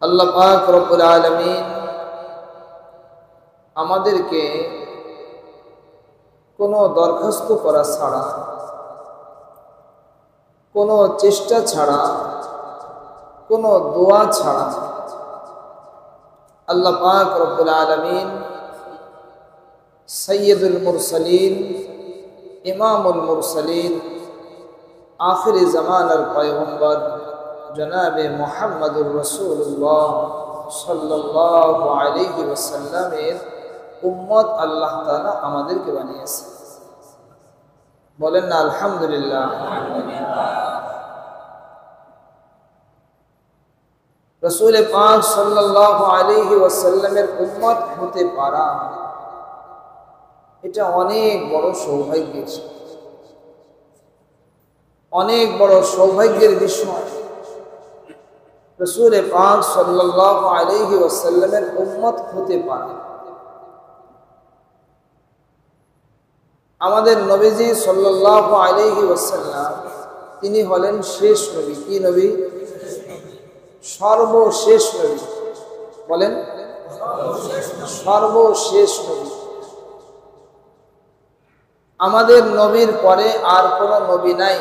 আল্লাহ পাক রব্বুল আলামিন আমাদেরকে কোনো দরখাস্ত করা ছাড়া, কোনো চেষ্টা ছাড়া, কোনো দোয়া ছাড়া আল্লাহ পাক রব্বুল আলামিন সাইয়্যিদুল মুরসালিন, ইমামুল মুরসালিন, আখিরি জামানার পয়গম্বর জনাবে মুহাম্মদুর রাসূলুল্লাহ সাল্লাল্লাহু আলাইহি ওয়াসাল্লামের উম্মত আল্লাহ তাআলা আমাদেরকে বানিয়েছে। বলেন না আলহামদুলিল্লাহ। রাসূল পাক সাল্লাল্লাহু আলাইহি ওয়াসাল্লামের উম্মত হতে পারা এটা অনেক বড় সৌভাগ্যের, অনেক বড় সৌভাগ্যের বিষয়। রাসূল পাক সাল্লাল্লাহু আলাইহি ওয়াসাল্লামের উম্মত হতে পারা। আমাদের নবীজি সাল্লাল্লাহু আলাইহি ওয়াসাল্লাম তিনি হলেন শেষ নবী। কি নবী? সর্বশেষ নবী। বলেন সর্বশেষ নবী। আমাদের নবীর পরে আর কোনো নবী নাই।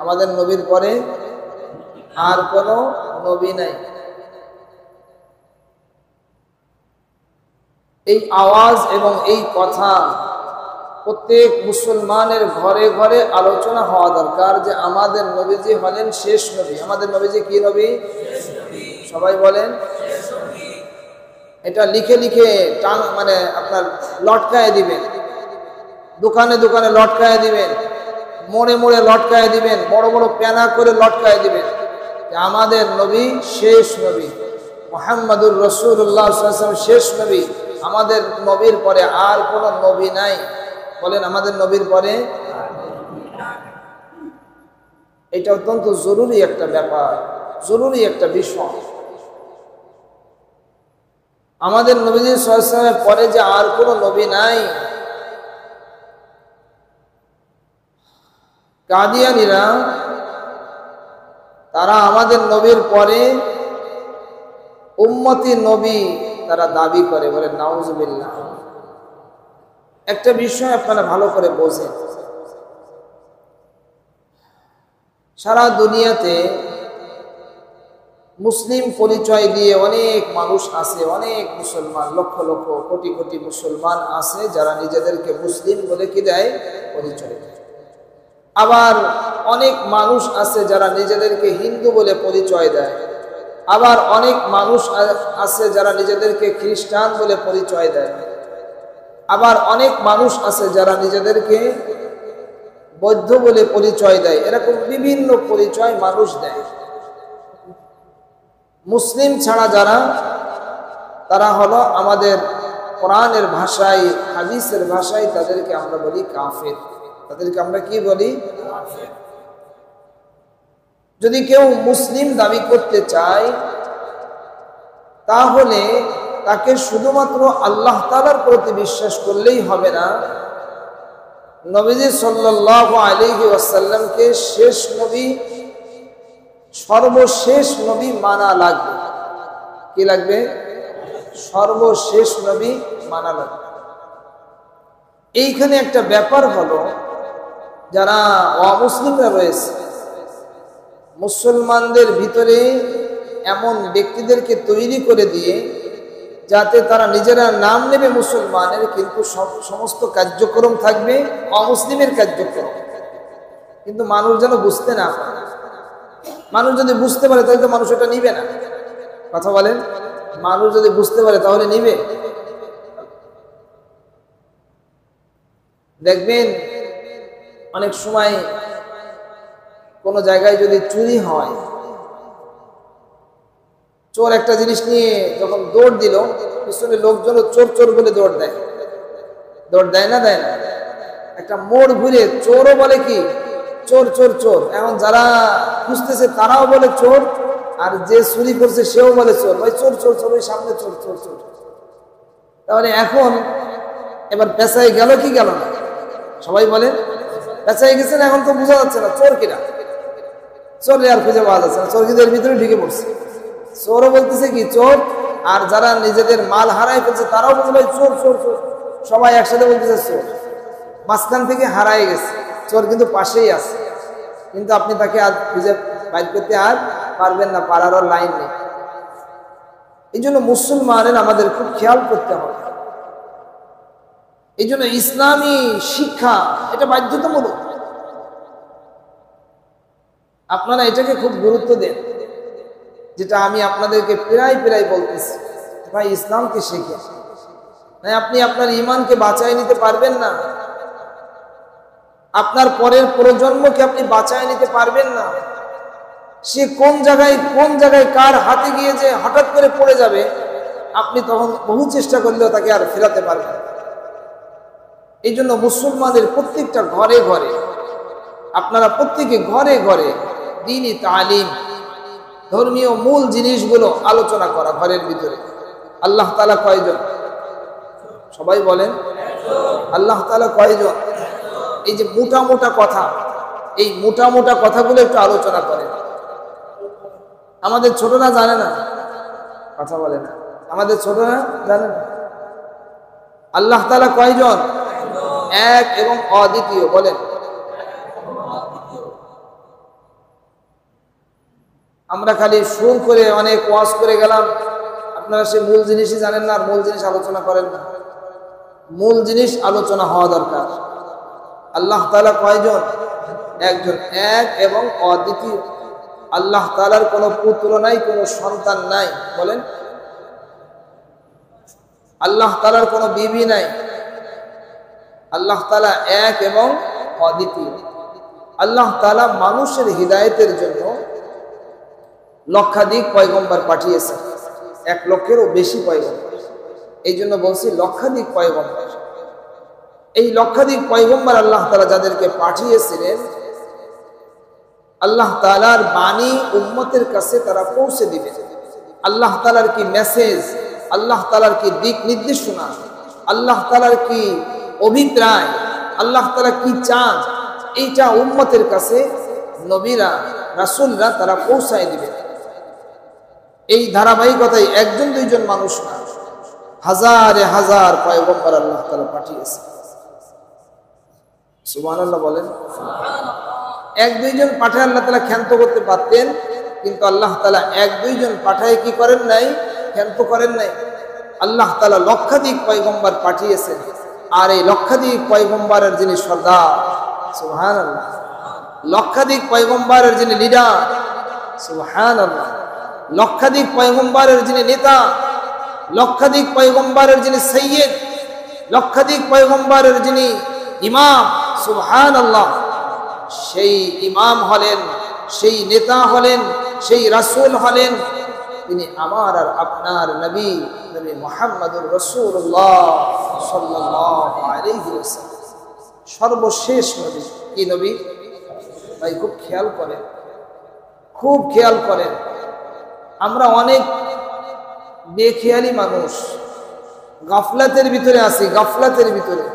আমাদের নবীর পরে আর কোনো নবী নাই। এই আওয়াজ এবং এই কথা প্রত্যেক মুসলমানের ঘরে ঘরে আলোচনা হওয়া দরকার যে আমাদের নবীজি হলেন শেষ নবী। আমাদের নবীজি কি নবী? সবাই বলেন। এটা লিখে লিখে মানে আপনার লটকায় দিবেন, দোকানে দোকানে লটকায় দিবেন, মোড়ে মোড়ে লটকায় দিবেন, বড় বড় প্যানা করে লটকায় দিবেন যে আমাদের নবী শেষ নবী, মুহাম্মদুর রাসূলুল্লাহ সাল্লাল্লাহু আলাইহি ওয়াসাল্লাম শেষ নবী। আমাদের নবীর পরে আর কোনো নবী নাই। বলেন আমাদের নবীর পরে। এটা অত্যন্ত জরুরি একটা ব্যাপার, জরুরি একটা বিষয়। আমাদের নবীজি সাল্লাল্লাহু আলাইহি ওয়াসাল্লামের পরে যে আর কোনো নবী নাই। কাদিয়ানীরা তারা আমাদের নবীর পরে উম্মতি নবী তারা দাবি করে। বলে নাউজুবিল্লাহ। একটা বিষয় আপনারা ভালো করে বোঝেন, সারা দুনিয়াতে মুসলিম পরিচয় দিয়ে অনেক মানুষ আছে, অনেক মুসলমান, লক্ষ লক্ষ কোটি কোটি মুসলমান আছে যারা নিজেদেরকে মুসলিম বলে কি দেয়? পরিচয় দেয়। আবার অনেক মানুষ আছে যারা নিজেদেরকে হিন্দু বলে পরিচয় দেয়। আবার অনেক মানুষ আছে যারা নিজেদেরকে খ্রিস্টান বলে পরিচয় দেয়। আবার অনেক মানুষ আছে যারা নিজেদেরকে বৌদ্ধ বলে পরিচয় দেয়। এরকম বিভিন্ন পরিচয় মানুষ দেয়। মুসলিম ছাড়া যারা, তারা হলো আমাদের কোরআনের ভাষায়, হাদিসের ভাষায় তাদেরকে আমরা বলি কাফের। তাদেরকে আমরা কি বলি? কাফের। যদি কেউ মুসলিম দাবি করতে চায় তাহলে তাকে শুধুমাত্র আল্লাহ তাআলার প্রতি বিশ্বাস করলেই হবে না, নবীজি সাল্লাল্লাহু আলাইহি ওয়াসাল্লামকে শেষ নবী, সর্বশেষ নবী মানা লাগবে। কি লাগবে? সর্বশেষ নবী মানা লাগবে। এইখানে একটা ব্যাপার হলো, যারা অমুসলিমরা রয়েছে, মুসলমানদের ভিতরে এমন ব্যক্তিদেরকে তৈরি করে দিয়ে যাতে তারা নিজেরা নাম নেবে মুসলমানের, কিন্তু সমস্ত কার্যক্রম থাকবে অমুসলিমের কার্যক্রম। কিন্তু মানুষ যেন বুঝতে না পারে। মানুষ যদি বুঝতে পারে তাহলে তো মানুষ এটা নিবে না। কথা বলেন। মানুষ যদি বুঝতে পারে তাহলে নিবে। দেখবেন অনেক সময় কোনো জায়গায় যদি চুরি হয়, চোর একটা জিনিস নিয়ে যখন দৌড় দিল, পিছনে লোকজন চোর চোর বলে দৌড় দেয়। দৌড় দেয় না? দেয় না? একটা মোড় ঘুরে চোরও বলে কি চোর চোর চোর। এখন যারা খুঁজতেছে তারাও বলে চোর, আর যে চুরি করছে সেও বলে চোর। ভাই চোর চোর চোর, ওই সামনে চোর চোর চোর। তাহলে এখন এবার পেঁচাই গেল কি গেল না? সবাই বলেন পেঁচাই গেছে না? এখন তো বোঝা যাচ্ছে না চোর কিনা। চোর আর খুঁজে পাওয়া যাচ্ছে না। চোর কিন্তু এর ভিতরে ঢুকে পড়ছে। চোরও বলতেছে কি চোর, আর যারা নিজেদের মাল হারাই ফেলছে তারাও বলছে ভাই চোর চোর চোর, সবাই একসাথে বলতেছে চোর। মাঝখান থেকে হারাই গেছে, চোর কিন্তু পাশেই আছে, কিন্তু আপনি তাকে আর খুঁজে বাইর করতে আর পারবেন না, পারারও লাইন নেই। এই জন্য মুসলমানের আমাদের খুব খেয়াল করতে হবে। এই জন্য ইসলামী শিক্ষা এটা বাধ্যতামূলক, আপনারা এটাকে খুব গুরুত্ব দেন। যেটা আমি আপনাদেরকে প্রায় প্রায় বলতেছি, ভাই ইসলামকে শিখে না আপনি আপনার ঈমানকে বাঁচায় নিতে পারবেন না, আপনার পরের প্রজন্মকে আপনি বাঁচায় নিতে পারবেন না। সে কোন জায়গায় কার হাতে গিয়ে যে হঠাৎ করে পড়ে যাবে, আপনি তখন বহু চেষ্টা করলেও তাকে আর ফেরাতে পারবেন না। এই জন্য মুসলমানদের প্রত্যেকটা ঘরে ঘরে, আপনারা প্রত্যেকে ঘরে ঘরে দ্বীনি তালিম, ধর্মীয় মূল জিনিসগুলো আলোচনা করা ঘরের ভিতরে। আল্লাহ তাআলা কয়জন? সবাই বলেন আল্লাহ তাআলা কয়জন? এই যে মোটা মোটা কথা, এই মোটা মোটা কথাগুলো একটু আলোচনা করেন। আমাদের ছোটরা জানে না, কথা বলে না, আমাদের ছোটরা জানে না আল্লাহ তাআলা কয়জন? এক এবং অদ্বিতীয়। বলেন আমরা খালি সুর করে অনেক ওয়াজ করে গেলাম, আপনারা সে মূল জিনিসই জানেন না, আর মূল জিনিস আলোচনা করেন না। মূল জিনিস আলোচনা হওয়া দরকার। আল্লাহ তাআলা কয়জন? একজন, এক এবং অদ্বিতীয়। আল্লাহ তাআলার কোনো পুত্র নাই, কোনো সন্তান নাই। বলেন আল্লাহ তাআলার কোনো বিবি নাই। আল্লাহ তাআলা এক এবং অদ্বিতীয়। আল্লাহ তাআলা মানুষের হিদায়াতের জন্য লক্ষাধিক পয়গম্বর পাঠিয়েছেন, 1 লক্ষেরও বেশি পয়গম্বর। এই জন্য বলছি লক্ষাধিক পয়গম্বর। এই লক্ষাধিক পয়গম্বর আল্লাহ তাআলা যাদেরকে পাঠিয়েছিলেন, আল্লাহ তাআলার বাণী উম্মতের কাছে তারা পৌঁছে দিবে। আল্লাহ তাআলার কি মেসেজ, আল্লাহ তাআলার কি দিক নির্দেশনা, আল্লাহ তাআলার কি অভিপ্রায়, আল্লাহ তাআলা কি চান, এইটা উম্মতের কাছে নবীরা রাসূলরা তারা পৌঁছায় দিবে। এই ধারাবাহিকতায় একজন দুইজন মানুষ না, হাজারে হাজার পয়গম্বর আল্লাহ তাআলা পাঠিয়েছেন। সুবহানাল্লাহ বলেন। এক দুইজন পাঠায় আল্লাহ তাআলা ক্ষান্ত করতে পারতেন, কিন্তু আল্লাহ তাআলা এক দুইজন পাঠায় কি করেন নাই? ক্ষান্ত করেন নাই। আল্লাহ তাআলা লক্ষাধিক পয়গম্বর পাঠিয়েছেন, আর এই লক্ষাধিক পয়গম্বরের যিনি সর্দার, সুবহানাল্লাহ, লক্ষাধিক পয়গম্বরের যিনি লিডার, সুবহানাল্লাহ, লক্ষাধিক পয়গম্বরের যিনি নেতা, লক্ষাধিক পয়গম্বরের যিনি সৈয়দ, লক্ষাধিক পয়গম্বরের যিনি ইমাম, সুবহানাল্লাহ, সেই ইমাম হলেন, সেই নেতা হলেন, সেই রাসূল হলেন, তিনি আমার আর আপনার নবী মুহাম্মদুর রাসূলুল্লাহ সাল্লাল্লাহু আলাইহি ওয়াসাল্লাম, সর্বশেষ নবী। কি নবী? ভাই খুব খেয়াল করেন, খুব খেয়াল করেন। আমরা অনেক বেখেয়ালি মানুষ, গাফলাতের ভিতরে আছি, গাফলাতের ভিতরে,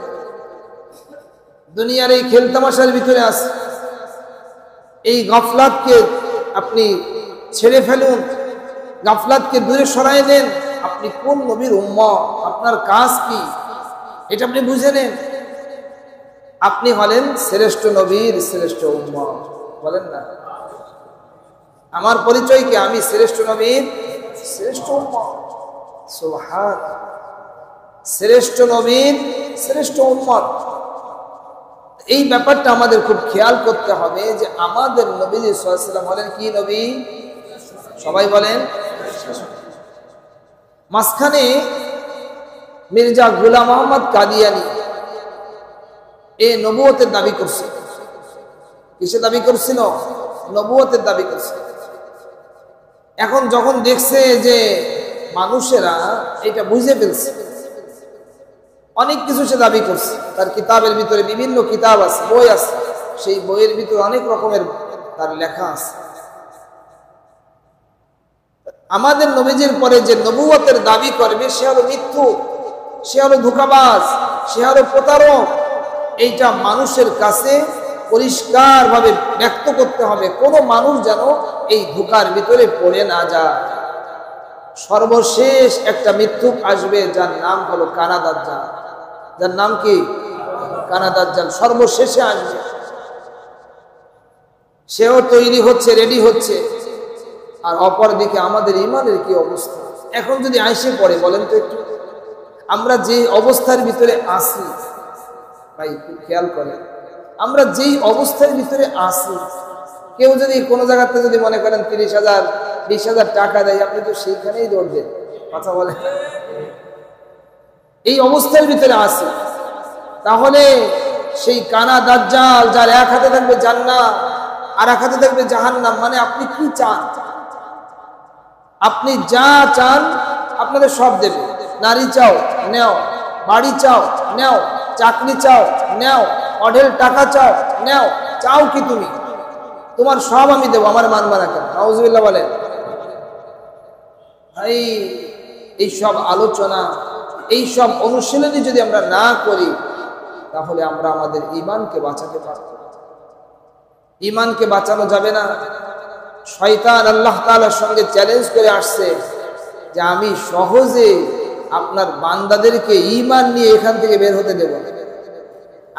দুনিয়ার এই খেলতামাশার ভিতরে আছি। এই গাফলাতকে আপনি ছেড়ে ফেলুন, গাফলাতকে দূরে সরাই দেন। আপনি কোন নবীর উম্মত, আপনার কাজ কি, এটা আপনি বুঝে নেন। আপনি হলেন শ্রেষ্ঠ নবীর শ্রেষ্ঠ উম্মত। বলেন না আমার পরিচয় কি? আমি শ্রেষ্ঠ নবীর শ্রেষ্ঠ উম্মত। সুবহানাল্লাহ, শ্রেষ্ঠ নবীর শ্রেষ্ঠ উম্মত। এই ব্যাপারটা আমাদের খুব খেয়াল করতে হবে যে আমাদের নবী সাল্লাল্লাহু আলাইহি ওয়াসাল্লাম হলেন কি নবী? সবাই বলেন। মাঝখানে মির্জা গোলাম আহমদ কাদিয়ানী এ নবুয়তের দাবি করছে। কিসে দাবি করছিল? নবুয়তের দাবি করছে। এখন যখন দেখছে যে মানুষেরা এটা বুঝে ফেলছে, অনেক কিছু সে দাবি করছে। তার কিতাবের ভিতরে বিভিন্ন কিতাব আছে, বই আছে, সেই বইয়ের ভিতরে অনেক রকমের তার লেখা আছে। আমাদের নবীজির পরে যে নবুয়তের দাবি করবে সে হলো মিথ্যুক, সে হলো ধোঁকাবাজ, সে হলো প্রতারক। এইটা মানুষের কাছে পরিষ্কারভাবে ব্যক্ত করতে হবে, কোনো মানুষ যেন এই ধোঁকার ভিতরে পড়ে না যায়। সর্বশেষ একটা মৃত্যুক আসবে যার নাম হলো কানা দাজ্জাল। যার নাম কি? কানা দাজ্জাল সর্বশেষে আসবে। সেও তৈরি হচ্ছে, রেডি হচ্ছে। আর অপর দিকে আমাদের ইমানের কি অবস্থা এখন যদি আইসে পড়ে বলেন তো একটু, আমরা যে অবস্থার ভিতরে আসি ভাই, খুব খেয়াল করেন, আমরা যেই অবস্থার ভিতরে আসি, কেউ যদি কোনো জায়গাতে যদি মনে করেন 30,000 20,000 টাকা দেয়, আপনি তো সেইখানেই দৌড়বেন। কথা বলেন, এই অবস্থার ভিতরে আসি। তাহলে সেই কানা দাজ্জাল যার এক হাতে থাকবে জান্নাত আর এক হাতে থাকবে জাহান্নাম, মানে আপনি কি চান? আপনি যা চান আপনাদের সব দেবে। নারী চাও নেও, বাড়ি চাও নেও, চাকরি চাও নেও, অঢেল টাকা চাও নেও, চাও কি তুমি? তোমার সব আমি দেবো, আমার মানবা না কেন? নাউজুবিল্লাহ বলেন। ভাই এই সব আলোচনা, এই সব অনুশীলনী যদি আমরা না করি, তাহলে আমরা আমাদের ঈমানকে বাঁচাতে পারব। ঈমানকে বাঁচানো যাবে না। শয়তান আল্লাহ তাআলার সঙ্গে চ্যালেঞ্জ করে আসছে যে আমি সহজে আপনার বান্দাদেরকে ঈমান নিয়ে এখান থেকে বের হতে দেব না,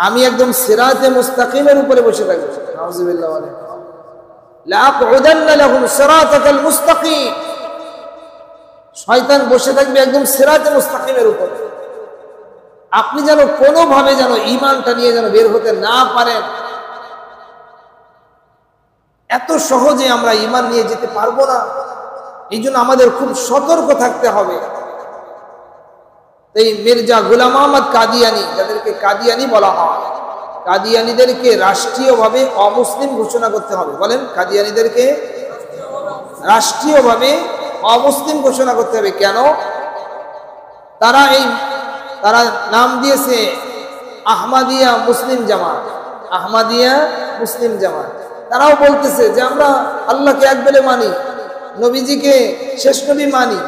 আমি একদম সিরাতে মুস্তাকিমের উপরে বসে থাকবো। নাউজুবিল্লাহ বলেন, লা আকুদান্না লাহুম সিরাতাকাল মুস্তাকিম। শয়তান বসে থাকবে একদম সিরাতে মুস্তাকিমের উপরে। আপনি যেন কোনোভাবে যেন ঈমানটা নিয়ে যেন বের হতে না পারেন। এত সহজে আমরা ঈমান নিয়ে যেতে পারবো না, এই জন্য আমাদের খুব সতর্ক থাকতে হবে। এই মির্জা গোলাম আহমদ কাদিয়ানি, যাদেরকে কাদিয়ানি বলা হয়, কাদিয়ানিদেরকে রাষ্ট্রীয়ভাবে অমুসলিম ঘোষণা করতে হবে। বলেন, কাদিয়ানিদেরকে রাষ্ট্রীয়ভাবে অমুসলিম ঘোষণা করতে হবে। কেন? তারা নাম দিয়েছে আহমদিয়া মুসলিম জামাত। আহমদিয়া মুসলিম জামাত। তারাও বলতেছে যে আমরা আল্লাহকে এক বলে মানি, নবীজিকে শেষ নবী মানি,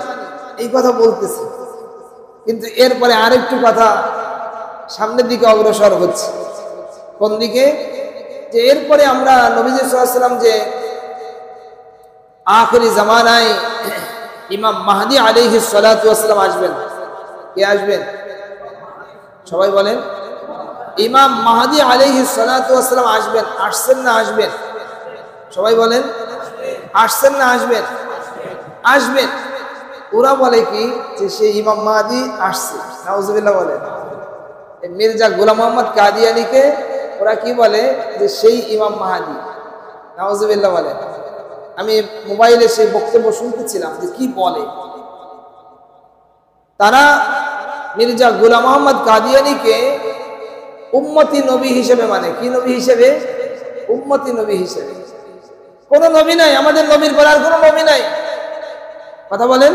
এই কথা বলতেছে। কিন্তু এরপরে আরেকটু কথা সামনের দিকে অগ্রসর হচ্ছে। কোন দিকে? যে এরপরে আমরা নবীজি সাল্লাল্লাহু আলাইহি ওয়াসাল্লাম যে আখিরি জামানায় ইমাম মাহদি আলাইহিস সালাতু ওয়াস সালাম আসবেন। কে আসবেন? সবাই বলেন, ইমাম মাহদি আলাইহিস সালাতু ওয়াস সালাম আসবেন। আসছেন না আসবেন? সবাই বলেন, আসছেন না আসবেন? আসবেন। ওরা বলে কি যে সেই ইমাম মাহদি আসছে। নাউজুবিল্লাহ বলেন। মির্জা গোলাম আহমদ কাদিয়ানিকে ওরা কি বলে যে সেই ইমাম মাহদি। নাউজুবিল্লাহ বলেন। আমি মোবাইলে সেই বক্তব্য শুনতেছিলাম যে কি বলে তারা। মির্জা গোলাম আহমদ কাদিয়ানিকে উম্মতি নবী হিসেবে মানে। কি নবী হিসেবে? উম্মতি নবী হিসেবে। কোন নবী নাই, আমাদের নবীর পর আর কোন নবী নাই। কথা বলেন,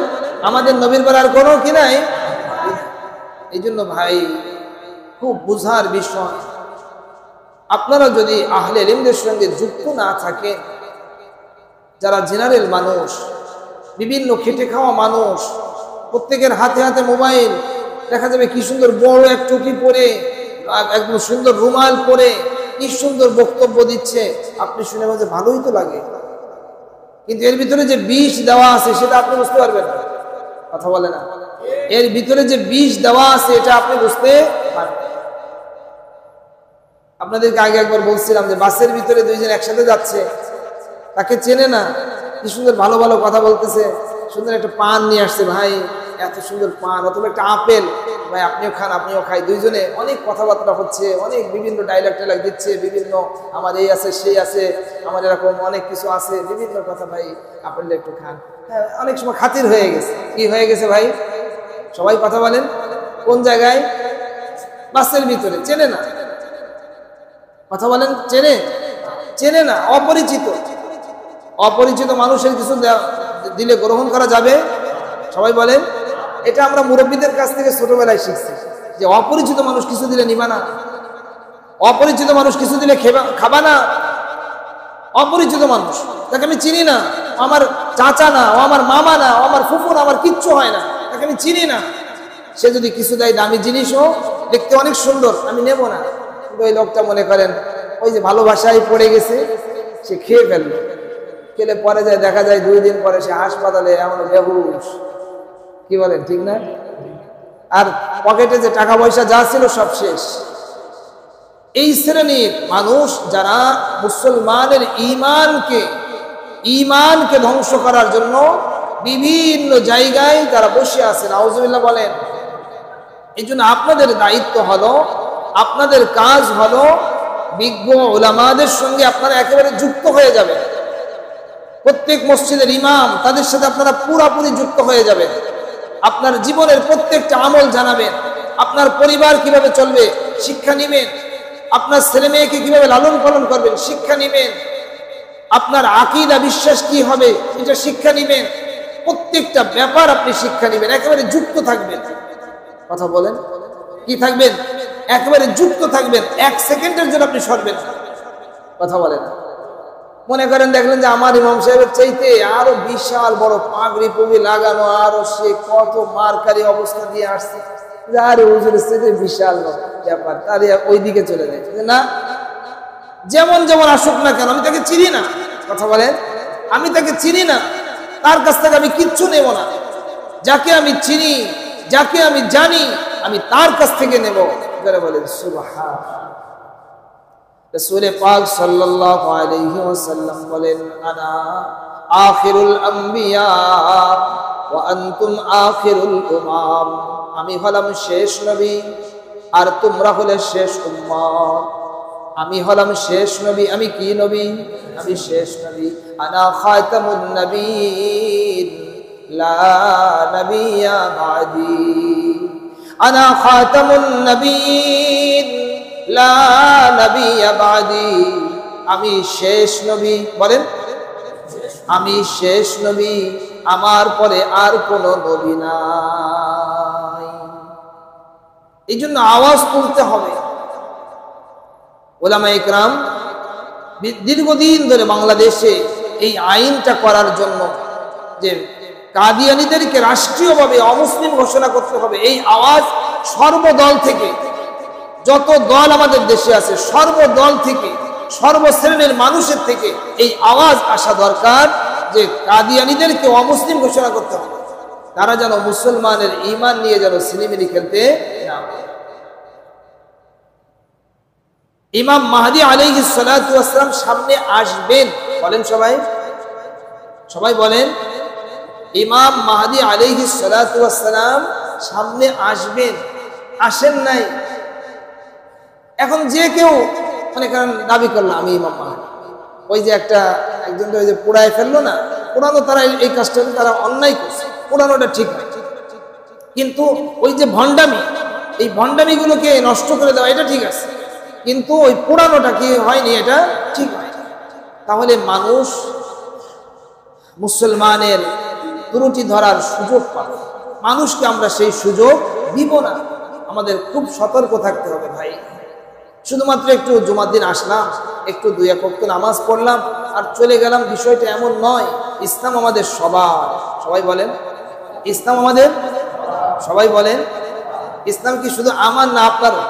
আমাদের নবীর পর আর কোনো কি নাই। এই জন্য ভাই খুব বুঝার বিষয়, আপনারা যদি আহলে ইলমের সঙ্গে যুক্ত না থাকেন, যারা জেনারেল মানুষ, বিভিন্ন খেটে খাওয়া মানুষ, প্রত্যেকের হাতে হাতে মোবাইল, দেখা যাবে কি সুন্দর বড় এক টুপি পরে, একদম সুন্দর রুমাল পরে কি সুন্দর বক্তব্য দিচ্ছে, আপনি শুনে মাঝে ভালোই তো লাগে, কিন্তু এর ভিতরে যে বিষ দেওয়া আছে সেটা আপনি বুঝতে পারবেন না। কথা বলে না, এর ভিতরে যে বিষ দেওয়া আছে এটা আপনি বুঝতে পারবেন। আপনাদেরকে আগে একবার বলছিলাম যে বাসের ভিতরে দুইজন একসাথে যাচ্ছে, তাকে চেনে না, কি সুন্দর ভালো ভালো কথা বলতেছে, সুন্দর একটা পান নিয়ে আসছে, ভাই এত সুন্দর পান, অথবা একটা আপেল, ভাই আপনিও খান আপনিও খাই, দুইজনে অনেক কথাবার্তা হচ্ছে, অনেক বিভিন্ন ডায়লগ টাইলগ দিচ্ছে, বিভিন্ন আমার এই আছে সেই আছে, আমার এরকম অনেক কিছু আছে, বিভিন্ন কথা, ভাই আপেলটা একটু খান। হ্যাঁ, অনেক সময় খাতির হয়ে গেছে। কি হয়ে গেছে ভাই? সবাই কথা বলেন, কোন জায়গায়? বাসের ভিতরে। চেনে না। কথা বলেন, চেনে? চেনে না, অপরিচিত। অপরিচিত মানুষের কিছু দিলে গ্রহণ করা যাবে? সবাই বলেন। এটা আমরা মুরব্বীদের কাছ থেকে ছোটবেলায় শিখছি যে অপরিচিত মানুষ কিছু দিলে নিবা না, অপরিচিত মানুষ কিছু দিলে খাবা না। অপরিচিত মানুষ, তাকে আমি চিনি না, আমার চাচা না, ও আমার মামা না, ও আমার ফুফু না, আমার কিচ্ছু হয় না, তাকে আমি চিনি না, সে যদি কিছু দেয় দামি জিনিসও, দেখতে অনেক সুন্দর, আমি নেব না। কিন্তু ওই লোকটা মনে করেন ওই যে ভালোবাসায় পড়ে গেছে, সে খেয়ে ফেললো। খেলে পরে যায়, দেখা যায় 2 দিন পরে সে হাসপাতালে এমন বেহুশ। কি বলেন, ঠিক না? আর পকেটে যে টাকা পয়সা যা ছিল সব শেষ। এই শ্রেণীর মানুষ যারা মুসলমানের ঈমানকে ধ্বংস করার জন্য বিভিন্ন জায়গায় তারা বসে আছেন। আউযুবিল্লাহ বলেন। এই জন্য আপনাদের দায়িত্ব হলো, আপনাদের কাজ হলো বিজ্ঞ উলামাদের সঙ্গে আপনারা একেবারে যুক্ত হয়ে যাবেন। প্রত্যেক মসজিদের ইমাম, তাদের সাথে আপনারা পুরোপুরি যুক্ত হয়ে যাবেন। আপনার জীবনের প্রত্যেকটা আমল জানাবেন। আপনার পরিবার কিভাবে চলবে শিক্ষা নিবেন। আপনার ছেলে মেয়েকে কিভাবে লালন পালন করবেন শিক্ষা নিবেন। আপনার আকীদা বিশ্বাস কি হবে এটা শিক্ষা নিবেন। প্রত্যেকটা ব্যাপার আপনি শিক্ষা নিবেন, একেবারে যুক্ত থাকবেন। কথা বলেন, কি থাকবেন? একেবারে যুক্ত থাকবেন। এক সেকেন্ডের জন্য আপনি সরবেন না। কথা বলেন। মনে করেন দেখলেন যে আমার ইমাম সাহেবের চাইতে আরো বিশাল বড় পাগড়ি পুগড়ি লাগানো, আরো সে কত মারকারি অবস্থা দিয়ে আসছে, আরে হুজুরের চাইতে বিশাল ব্যাপার, তার ওই দিকে চলে যায় না। যেমন যেমন আসুক না কেন, আমি তাকে চিনি না। কথা বলেন, আমি তাকে চিনি না, তার কাছ থেকে আমি কিচ্ছু নেব না। যাকে আমি চিনি, যাকে আমি জানি, আমি তার কাছ থেকে নেব। যারা বলেন সুবহানাল্লাহ। রাসূল পাক সাল্লাল্লাহু আলাইহি ওয়াসাল্লাম বলেন, আনা আখিরুল আম্বিয়া ওয়া আনতুম আখিরুল উমাম। আমি হলাম শেষ নবী আর তোমরা হলে শেষ উম্মত। আমি হলাম শেষ নবী। আমি কি নবী? আমি শেষ নবী। আনা খাতামুন নবিয়্যিন লা নবিয়্যা বাদি। আনা খাতামুন নবিয়্যিন লা নবিয়্যা বাদি। আমি শেষ নবী। বলেন, আমি শেষ নবী, আমার পরে আর কোনো নবী নাই। এই জন্য আওয়াজ তুলতে হবে। উলামা ইকরাম দীর্ঘদিন ধরে বাংলাদেশে এই আইনটা করার জন্য, যে কাদিয়ানীদেরকে রাষ্ট্রীয়ভাবে অমুসলিম ঘোষণা করতে হবে, এই আওয়াজ সর্বদল থেকে, যত দল আমাদের দেশে আছে সর্বদল থেকে, সর্বশ্রেণীর মানুষের থেকে এই আওয়াজ আসা দরকার যে কাদিয়ানীদেরকে অমুসলিম ঘোষণা করতে হবে। তারা যেন মুসলমানের ঈমান নিয়ে যেন সিনেমিনি খেলতে না পারে। ইমাম মাহদী আলাইহিস সালাতু ওয়াস সালাম সামনে আসবেন। বলেন সবাই, সবাই বলেন, ইমাম মাহদী আলাইহিস সালাতু ওয়াস সালাম সামনে আসবেন। আসেন নাই। এখন যে কেউ মনে করেন দাবি করলো আমি ইমাম মাহদী, ওই যে একজন ওই যে পোড়ায় ফেললো না, পোড়ানো, তারা এই কাজটা তারা অন্যায় করছে, পোড়ানোটা ঠিক হয়, কিন্তু ওই যে ভণ্ডামি, এই ভণ্ডামিগুলোকে নষ্ট করে দেওয়া এটা ঠিক আছে, কিন্তু ওই পোড়ানোটা কি হয়নি, এটা ঠিক হয়। তাহলে মানুষ মুসলমানের ত্রুটি ধরার সুযোগ পাবে, মানুষকে আমরা সেই সুযোগ দিব না। আমাদের খুব সতর্ক থাকতে হবে ভাই। শুধুমাত্র একটু জুমার দিন আসলাম, একটু দুই এক ওয়াক্ত নামাজ পড়লাম আর চলে গেলাম, বিষয়টা এমন নয়। ইসলাম আমাদের সবার। সবাই বলেন, ইসলাম আমাদের সবাই বলেন। ইসলাম কি শুধু আমার না আপনারও?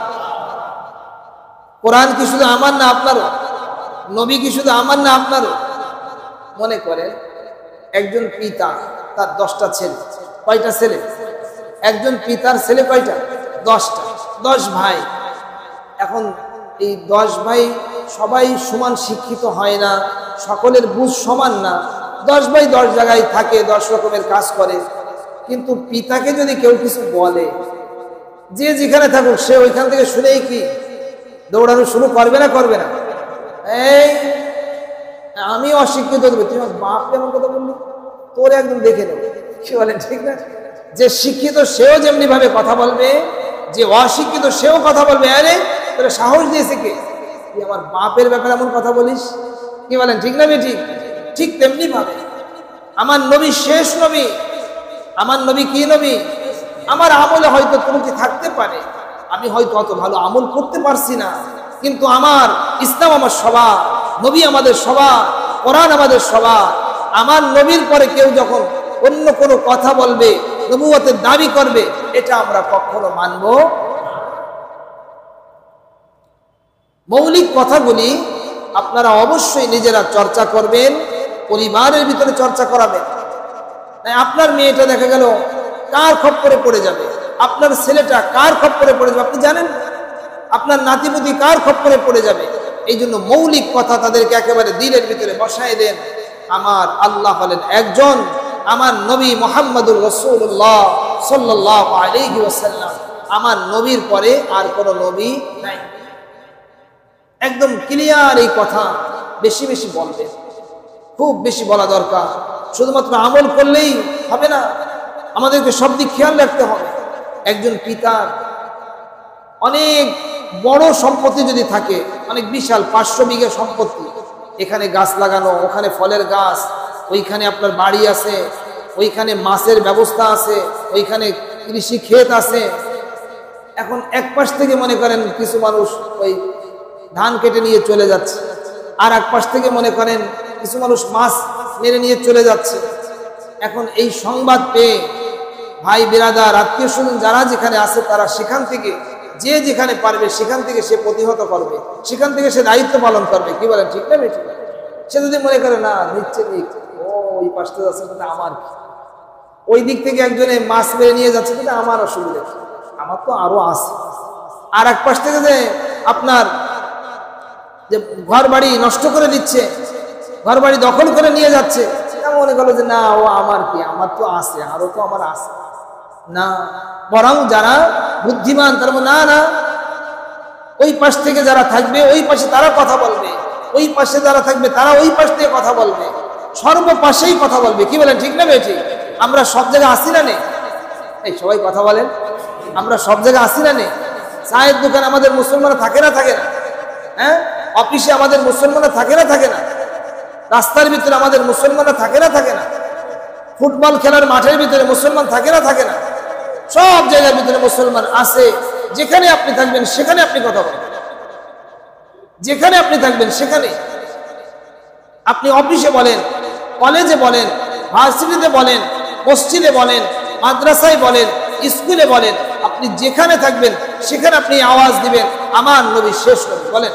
কোরআন কি শুধু আমার না আপনারও? নবী কি শুধু আমার না আপনারও? মনে করেন একজন পিতা, তার 10টা ছেলে। কয়টা ছেলে? একজন পিতার ছেলে কয়টা? 10টা। 10 ভাই। এখন এই 10 ভাই সবাই সমান শিক্ষিত হয় না, সকলের বুঝ সমান না। 10 ভাই 10 জায়গায় থাকে, 10 রকমের কাজ করে। কিন্তু পিতাকে যদি কেউ কিছু বলে, যে যেখানে থাকুক সে ওইখান থেকে শুনেই কি দৌড়ানো শুরু করবে না? করবে না? এই আমি অশিক্ষিত, তুই আমার বাপকে এমন কথা বললি, তোর একদম দেখে নেব। কি বলেন, ঠিক না? যে শিক্ষিত সেও যেমনি ভাবে কথা বলবে, যে অশিক্ষিত সেও কথা বলবে। আরে তোরা সাহস দিয়েছে কে, তুই আমার বাপের ব্যাপারে এমন কথা বলিস? কি বলেন, ঠিক না? ঠিক ঠিক তেমনি ভাবে আমার নবী শেষ নবী। আমার নবী কি নবী? আমার আমলে হয়তো ত্রুটি থাকতে পারে, আমি হয়তো অত ভালো আমল করতে পারছি না, কিন্তু আমার ইসলাম আমার সবার, নবী আমাদের সবার, কোরআন আমাদের সবার। আমার নবীর পরে কেউ যখন অন্য কোনো কথা বলবে, নবুয়তের দাবি করবে, এটা আমরা কখনো মানব। মৌলিক কথাগুলি আপনারা অবশ্যই নিজেরা চর্চা করবেন, পরিবারের ভিতরে চর্চা করাবেন। আপনার মেয়েটা দেখা গেল কার খপ্পরে পড়ে যাবে, আপনার ছেলেটা কার খপ্পরে পড়ে যাবে আপনি জানেন, আপনার নাতিপুতি কার খপ্পরে পড়ে যাবে। এই জন্য মৌলিক কথা তাদেরকে একেবারে দিলের ভিতরে বসায় দেন। আমার আল্লাহ হলেন একজন, আমার নবী মুহাম্মদুর রাসূলুল্লাহ সাল্লাল্লাহু আলাইহি ওয়াসাল্লাম, আমার নবীর পরে আর কোনো নবী নাই। একদম ক্লিয়ার এই কথা বেশি বেশি বলবেন, খুব বেশি বলা দরকার। শুধুমাত্র আমল করলেই হবে না, আমাদেরকে সব দিক খেয়াল রাখতে হবে। একজন পিতার অনেক বড় সম্পত্তি যদি থাকে, অনেক বিশাল 500 বিঘা সম্পত্তি, এখানে গাছ লাগানো, ওখানে ফলের গাছ, ওইখানে আপনার বাড়ি আছে, ওইখানে মাছের ব্যবস্থা আছে, ওইখানে কৃষি ক্ষেত আছে। এখন এক পাশ থেকে মনে করেন কিছু মানুষ ওই ধান কেটে নিয়ে চলে যাচ্ছে, আর এক পাশ থেকে মনে করেন কিছু মানুষ মাছ মেরে নিয়ে চলে যাচ্ছে। এখন এই সংবাদ পেয়ে ভাই বিরাদার আত্মীয় স্বজন যারা যেখানে আছে তারা সেখান থেকে যে যেখানে পারবে সেখান থেকে সে প্রতিহত করবে, সেখান থেকে সে দায়িত্ব পালন করবে। কি বলেন, ঠিক না বেঠিক? সে যদি মনে করে না নিচ্ছে নিক, ও ওই পাশটা যাচ্ছে কিন্তু আমার কি, ওই দিক থেকে একজনে মাছ মেরে নিয়ে যাচ্ছে কিন্তু আমার অসুবিধা, আমার তো আরো আছে। আর এক পাশ থেকে যে আপনার যে ঘর বাড়ি নষ্ট করে দিচ্ছে, ঘর বাড়ি দখল করে নিয়ে যাচ্ছে, মনে করলো যে না ও আমার কি, আমার তো আছে, আরো তো আমার আছে না। বরং যারা বুদ্ধিমান তারা না না, ওই পাশ থেকে যারা থাকবে ওই পাশে তারা কথা বলবে, ওই পাশে যারা থাকবে তারা ওই পাশ থেকে কথা বলবে, সর্বপাশেই কথা বলবে। কি বলেন, ঠিক না বেঠি? আমরা সব জায়গায় আসি না নেই? এই সবাই কথা বলেন, আমরা সব জায়গায় আসি না নেই? চায়ের দোকান আমাদের মুসলমান থাকে না থাকে না? হ্যাঁ, অফিসে আমাদের মুসলমানরা থাকে না থাকে না? রাস্তার ভিতরে আমাদের মুসলমানরা থাকে না থাকে না? ফুটবল খেলার মাঠের ভিতরে মুসলমান থাকে না থাকে না? সব জায়গার ভিতরে মুসলমান আছে। যেখানে আপনি থাকবেন সেখানে আপনি কথা বলবেন, যেখানে আপনি থাকবেন সেখানে। আপনি অফিসে বলেন, কলেজে বলেন, ভার্সিটিতে বলেন, মসজিদে বলেন, মাদ্রাসায় বলেন, স্কুলে বলেন, আপনি যেখানে থাকবেন সেখানে আপনি আওয়াজ দিবেন আমার নবী শেষ নবী। বলেন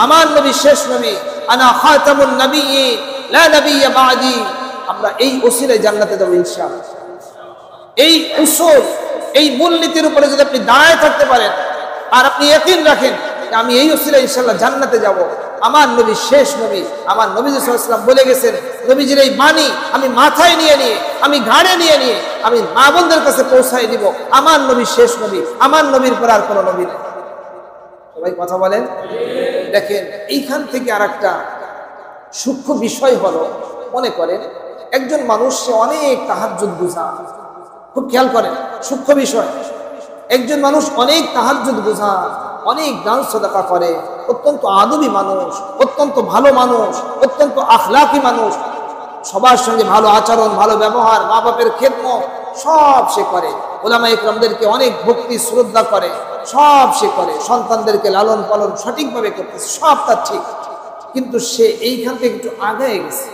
আমার নবী শেষ নবী, আনা খাতামুন নবিয়্যিন লা নবিয়্য বা'দি। আমরা এই ওসিলায় জান্নাতে যাব ইনশাআল্লাহ। এই উসুল, এই মূলনীতির উপরে যদি আপনি দাঁড়ায় থাকতে পারেন আর আপনি ইয়াকিন রাখেন যে আমি এই ওসিলায় ইনশাআল্লাহ জান্নাতে যাব, আমার নবী শেষ নবী, আমার নবী সাল্লাল্লাহু আলাইহি ওয়াসাল্লাম বলে গেছেন, নবীজির এই বাণী আমি মাথায় নিয়ে নিয়ে, আমি ঘাড়ে নিয়ে নিয়ে আমি মা বোনদের কাছে পৌঁছায় দিব, আমার নবী শেষ নবী, আমার নবীর পর আর কোনো নবী নেই। সবাই কথা বলেন। দেখেন এইখান থেকে আর একটা সূক্ষ্ম বিষয় হলো, মনে করেন একজন মানুষ সে অনেক তাহাজ্জুদ গুজার, খুব খেয়াল করেন সূক্ষ্ম বিষয়। একজন মানুষ অনেক তাহাজ্জুদ গুজার, অনেক দান সাদাকা করে, অত্যন্ত আদবী মানুষ, অত্যন্ত ভালো মানুষ, অত্যন্ত আখলাকি মানুষ, সবার সঙ্গে ভালো আচরণ, ভালো ব্যবহার, মা বাপের খেদমত সব সে করে, ওলামা ইকরামদেরকে অনেক ভক্তি শ্রদ্ধা করে, সব সে করে, সন্তানদেরকে লালন পালন সঠিকভাবে করতেছে, সব তার ঠিক। কিন্তু সে এইখান থেকে একটু আগায় গেছে,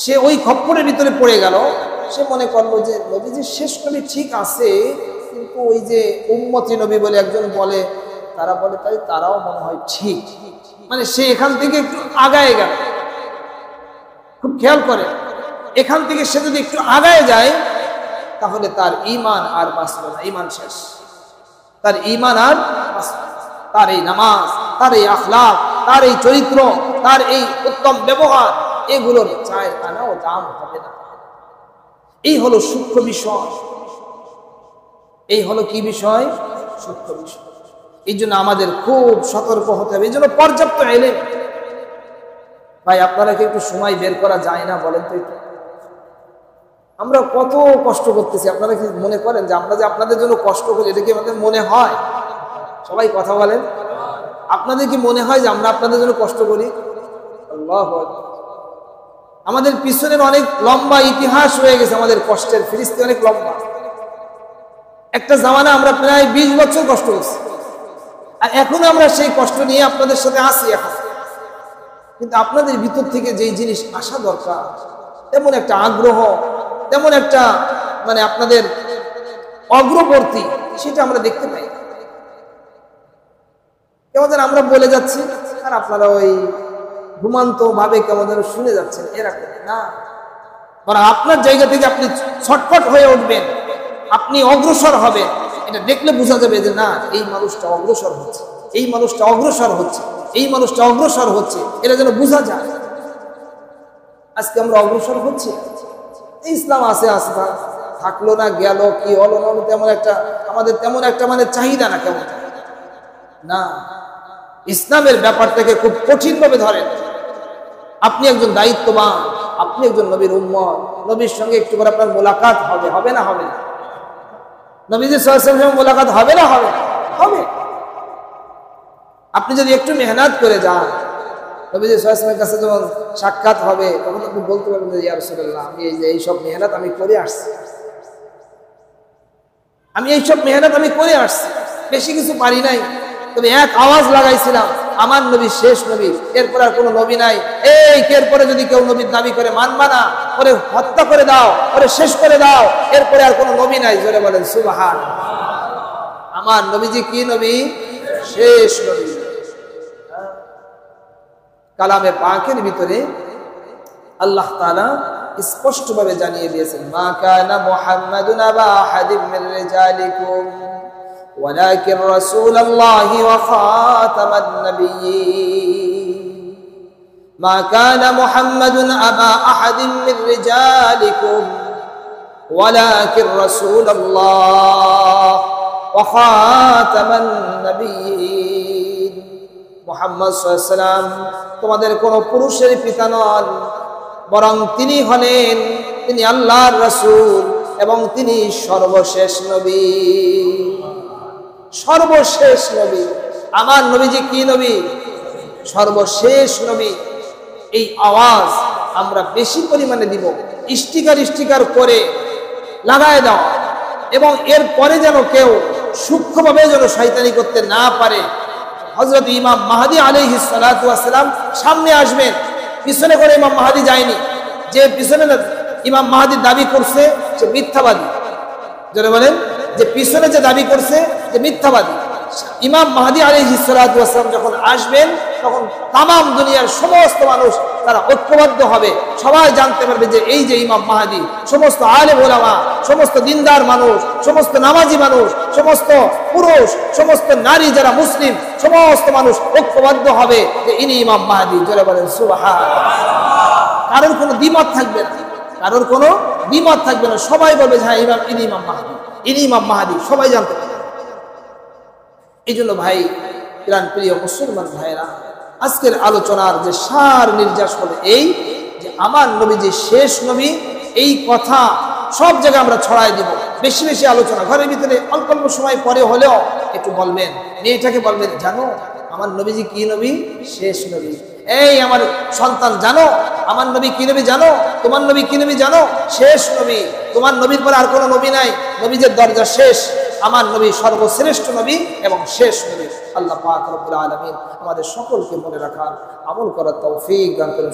সে ওই খপ্পরের ভিতরে পড়ে গেল। সে মনে করলো যে নবীজি শেষ নবী ঠিক আছে, কিন্তু ওই যে উম্মতি নবী বলে একজন বলে, তারা বলে তাই তারাও মনে হয় ঠিক। মানে সে এখান থেকে একটু আগায় গেল। খুব খেয়াল করে, এখান থেকে সে যদি একটু আগায় যায় তাহলে তার ঈমান আর বাঁচল না, ঈমান শেষ। তার ঈমান আর তার এই নামাজ, তার এই আখলাক, তার এই চরিত্র, তার এই উত্তম ব্যবহার, এগুলোর চায়ের আনাও দাম হবে না। এই হলো সূক্ষ্ম বিষয়। এই হলো কি বিষয়? সূক্ষ্ম বিষয়। এই জন্য আমাদের খুব সতর্ক হতে হবে। এই জন্য পর্যাপ্ত ইলম। ভাই আপনারা কি একটু সময় বের করা যায় না বলেন তো? আমরা কত কষ্ট করতেছি, আপনারা কি মনে করেন যে আমরা যে আপনাদের জন্য কষ্ট করি এটা কি আমাদের মনে হয়? সবাই কথা বলেন, আপনাদের কি মনে হয় যে আমরা আপনাদের জন্য কষ্ট করি? আল্লাহু আকবার। আমাদের পিছনের অনেক লম্বা ইতিহাস রয়ে গেছে, আমাদের কষ্টের ফিরিস্তি অনেক লম্বা। একটা জামানা আমরা প্রায় 20 বছর কষ্ট করছি, আর এখন আমরা সেই কষ্ট নিয়ে আপনাদের সাথে আসি এখন। কিন্তু আপনাদের ভিতর থেকে যেই জিনিস আসা দরকার, তেমন একটা আগ্রহ, তেমন একটা মানে আপনাদের অগ্রবর্তী, সেটা আমরা দেখতে পাই। কেমন যেন আমরা বলে যাচ্ছি আর আপনারা ওই ঘুমান্ত ভাবে কেমন যেন শুনে যাচ্ছেন, এরকম না। বরং আপনার জায়গা থেকে আপনি ছটফট হয়ে উঠবেন, আপনি অগ্রসর হবেন। এটা দেখলে বোঝা যাবে যে না, এই মানুষটা অগ্রসর হচ্ছে, এই মানুষটা অগ্রসর হচ্ছে, এই মানুষটা অগ্রসর হচ্ছে, এটা যেন বোঝা যায়। আজকে আমরা অগ্রসর হচ্ছি। ইসলাম আছে আস্থা থাকলো না, গেল কি হলো না, তেমন একটা আমাদের তেমন একটা মানে চাহিদা না, কেমন না। ইসলামের ব্যাপারটাকে খুব কঠিন ভাবে ধরেন। আপনি একজন দায়িত্ববান, আপনি একজন নবীর উম্মত, নবীর সঙ্গে একটু করে আপনার মোলাকাত হবে, হবে না হবে না? নবীজি সাল্লাল্লাহু আলাইহি ওয়াসাল্লামের মোলাকাত হবে না হবে না? হবে। আপনি যদি একটু মেহনত করে যান, নবীজি সাল্লাল্লাহু আলাইহি ওয়াসাল্লামের কাছে যখন সাক্ষাৎ হবে, তখন আপনি বলতে পারবেন যে ইয়া রাসূলুল্লাহ, আমি এই যে এইসব মেহনত আমি করে আসছি, আমি এইসব মেহনত আমি করে আসছি, বেশি কিছু পারি নাই, তবে এক আওয়াজ লাগাইছিলাম, আমার নবী শেষ নবী, এরপর আর কোনো নবী নাই। এই এরপরে যদি কেউ নবীর দাবি করে, মানবা না, ওরে হত্যা করে দাও, ওরে শেষ করে দাও, এরপরে আর কোনো নবী নাই। জোরে বলেন সুবহানাল্লাহ। আমার নবীজি কি নবী? শেষ নবী। কালামে পাকের ভিতরে আল্লাহ তাআলা স্পষ্টভাবে জানিয়ে দিয়েছেন, মা কানা মুহাম্মাদুন আবা আহাদিম মির রিজালিকুম ওয়ালাকিন রাসূলুল্লাহি ওয়া খাতামান নাবিয়্যিন। মা কানা মুহাম্মাদুন আবা আহাদিম মির রিজালিকুম ওয়ালাকিন রাসূলুল্লাহ ওয়া খাতামান নাবিয়্যিন। মুহাম্মদ সাল্লাল্লাহু আলাইহি ওয়াসাল্লাম তোমাদের কোন পুরুষের পিতা নন, বরং তিনি হলেন, তিনি আল্লাহর রাসূল এবং তিনি সর্বশেষ নবী। সর্বশেষ নবী। আমার নবীজি কি নবী? সর্বশেষ নবী। এই আওয়াজ আমরা বেশি পরিমাণে দিব, স্টিকার করে লাগায় দাও, এবং এর পরে যেন কেউ সূক্ষ্মভাবে যেন শয়তানি করতে না পারে। হযরত ইমাম মাহদী আলাইহিস সালাতু ওয়াস সালাম সামনে আসবেন, পিছনে করে ইমাম মাহদী যায়নি। যে পিছনে ইমাম মাহদী দাবি করছে সে মিথ্যাবাদী। যারা বলেন যে পিছনে যে দাবি করছে যে মিথ্যাবাদী। ইমাম মাহদী আলাইহিস সালাতু ওয়াস সালাম যখন আসবেন, তখন তামাম দুনিয়ার সমস্ত মানুষ তারা ঐক্যবদ্ধ হবে, সবাই জানতে পারবে যে এই যে ইমাম মাহদী। সমস্ত আলেম ওলামা, সমস্ত দিনদার মানুষ, সমস্ত নামাজি মানুষ, সমস্ত পুরুষ, সমস্ত নারী যারা মুসলিম, সমস্ত মানুষ ঐক্যবদ্ধ হবে যে ইনি ইমাম মাহদী। জোরে বলেন সুবহানাল্লাহ। কারোর কোনো দ্বিমত থাকবে না, কারোর কোনো দ্বিমত থাকবে না, সবাই বলবে হ্যাঁ ইমাম, ইনি ইমাম মাহদী, ইনি ইমাম মাহদী, সবাই জানতে পারবে। এই জন্য ভাই, প্রাণ প্রিয় মুসলমান ভাইরা, আজকের আলোচনার যে সার নির্যাস হলো এই যে আমার নবী যে শেষ নবী, এই কথা সব জায়গায় আমরা ছড়াই দিব। বেশি বেশি আলোচনা ঘরের ভিতরে অল্প অল্প সময় পরে হলেও একটু বলবেন, মেয়েটাকে বলবেন, জানো আমার নবীজি কি নবী? শেষ নবী। এই আমার সন্তান, জানো আমার নবী কি নবী? জানো তোমার নবী কি নবী? জানো শেষ নবী। তোমার নবীর পরে আর কোনো নবী নাই, নবীদের দরজা শেষ। আমার নবী সর্বশ্রেষ্ঠ নবী এবং শেষ নবী। আল্লাহ পাক রব্বুল আলামিন আমাদের সকলকে মনে রাখার, আমল করার তৌফিক দান করুন।